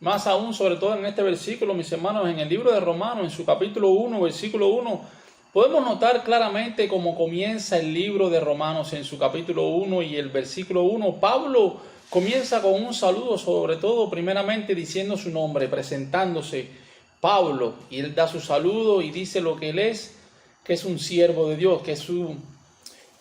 Más aún, sobre todo en este versículo, mis hermanos, en el libro de Romanos, en su capítulo 1, versículo 1, podemos notar claramente cómo comienza el libro de Romanos en su capítulo 1 y el versículo 1. Pablo comienza con un saludo, sobre todo, primeramente diciendo su nombre, presentándose Pablo, y él da su saludo y dice lo que él es, que es un siervo de Dios, que es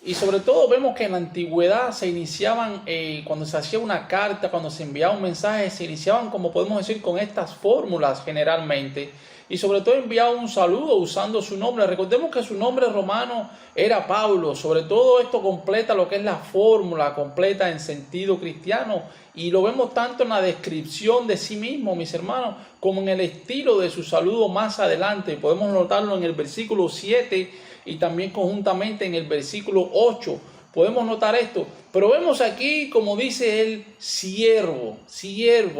Y sobre todo vemos que en la antigüedad se iniciaban, cuando se hacía una carta, cuando se enviaba un mensaje, se iniciaban, como podemos decir, con estas fórmulas generalmente. Y sobre todo enviaba un saludo usando su nombre. Recordemos que su nombre romano era Pablo. Sobre todo esto completa lo que es la fórmula completa en sentido cristiano. Y lo vemos tanto en la descripción de sí mismo, mis hermanos, como en el estilo de su saludo más adelante. Podemos notarlo en el versículo 7 y también conjuntamente en el versículo 8. Podemos notar esto. Pero vemos aquí, como dice él, siervo,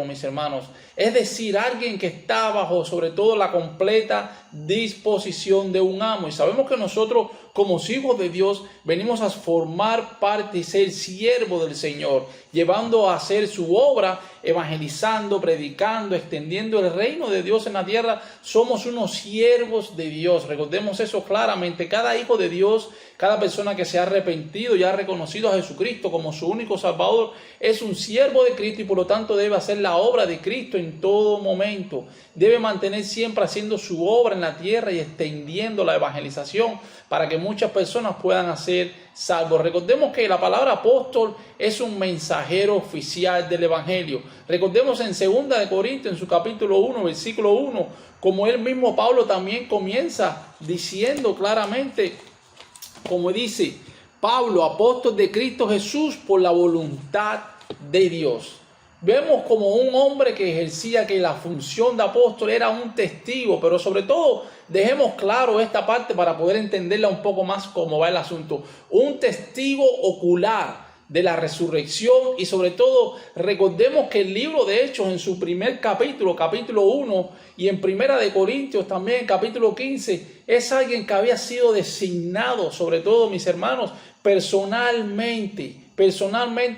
mis hermanos. Es decir, alguien que está bajo sobre todo la completa disposición de un amo. Y sabemos que nosotros, como hijos de Dios, venimos a formar parte y ser siervo del Señor, llevando a hacer su obra, evangelizando, predicando, extendiendo el reino de Dios en la tierra. Somos unos siervos de Dios. Recordemos eso claramente. Cada hijo de Dios, cada persona que se ha arrepentido y ha reconocido a Jesucristo como su único Salvador, es un siervo de Cristo y por lo tanto debe hacer la obra de Cristo en todo momento. Debe mantener siempre haciendo su obra en la tierra y extendiendo la evangelización para que muchas personas puedan ser salvos. Recordemos que la palabra apóstol es un mensajero oficial del evangelio. Recordemos en 2 de Corintios, en su capítulo 1, versículo 1, como él mismo Pablo también comienza diciendo claramente, como dice Pablo, apóstol de Cristo Jesús por la voluntad de Dios. Vemos como un hombre que ejercía que la función de apóstol era un testigo, pero sobre todo dejemos claro esta parte para poder entenderla un poco más cómo va el asunto. Un testigo ocular de la resurrección y sobre todo recordemos que el libro de Hechos en su primer capítulo, capítulo 1 y en 1 de Corintios también capítulo 15 es alguien que había sido designado, sobre todo mis hermanos, personalmente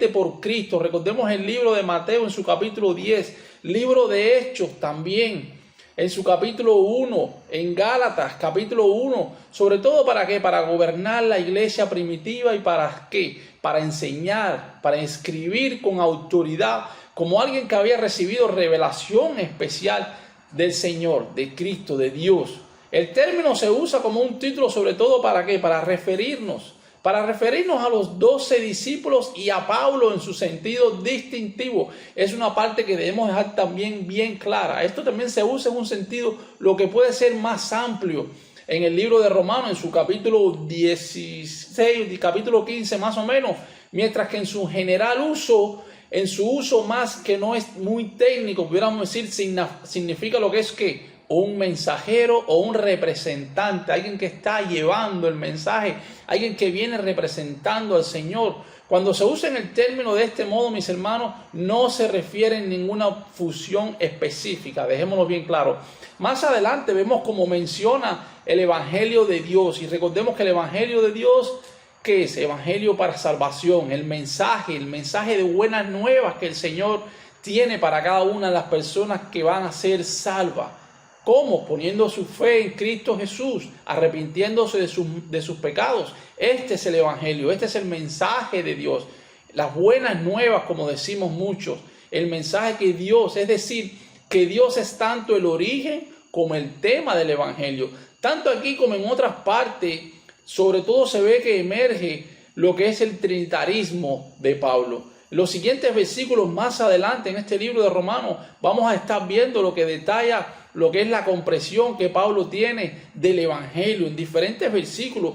por Cristo. Recordemos el libro de Mateo en su capítulo 10, libro de Hechos también en su capítulo 1, en Gálatas capítulo 1, sobre todo ¿para qué? Para gobernar la iglesia primitiva y ¿para qué? Para enseñar, para escribir con autoridad, como alguien que había recibido revelación especial del Señor, de Cristo, de Dios. El término se usa como un título sobre todo ¿para qué? Para referirnos a los 12 discípulos y a Pablo en su sentido distintivo. Es una parte que debemos dejar también bien clara. Esto también se usa en un sentido lo que puede ser más amplio en el libro de Romanos, en su capítulo 16 y capítulo 15 más o menos, mientras que en su general uso, en su uso más que no es muy técnico, pudiéramos decir, significa lo que es que un mensajero o un representante, alguien que está llevando el mensaje, alguien que viene representando al Señor. Cuando se usa en el término de este modo, mis hermanos, no se refiere en ninguna función específica, dejémoslo bien claro. Más adelante vemos cómo menciona el Evangelio de Dios y recordemos que el Evangelio de Dios, ¿qué es? Evangelio para salvación, el mensaje de buenas nuevas que el Señor tiene para cada una de las personas que van a ser salvas. ¿Cómo? Poniendo su fe en Cristo Jesús, arrepintiéndose de sus pecados. Este es el Evangelio, este es el mensaje de Dios. Las buenas nuevas, como decimos muchos, el mensaje que Dios, es decir, que Dios es tanto el origen como el tema del Evangelio. Tanto aquí como en otras partes, sobre todo se ve que emerge lo que es el trinitarismo de Pablo. Los siguientes versículos más adelante en este libro de Romanos vamos a estar viendo lo que detalla lo que es la comprensión que Pablo tiene del Evangelio en diferentes versículos.